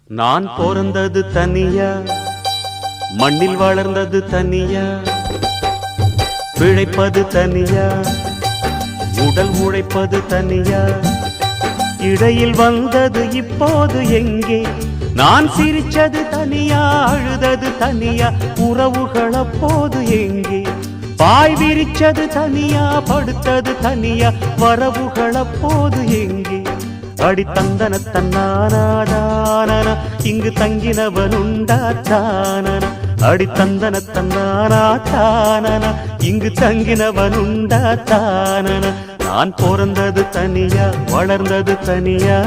நான் பிறந்தது தனியா, மண்ணில் வளர்ந்தது தனியா, பிழைப்பது தனியா, உடல் உழைப்பது தனியா, இடையில் வந்தது இப்போது எங்கே? நான் சிரிச்சது தனியா, அழுதது தனியா, உறவுகள் அப்போது எங்கே? பாய் விரிச்சது தனியா, படுத்தது தனியா, வரவுகள் அப்போது எங்கே? அடி தந்தன தன்னானாதான இங்கு தங்கினவனுண்டா தானன, அடி தந்தன தன்னானாதான இங்கு தங்கினவனுண்டா தானன. நான் பிறந்தது தனியா, வளர்ந்தது தனியா.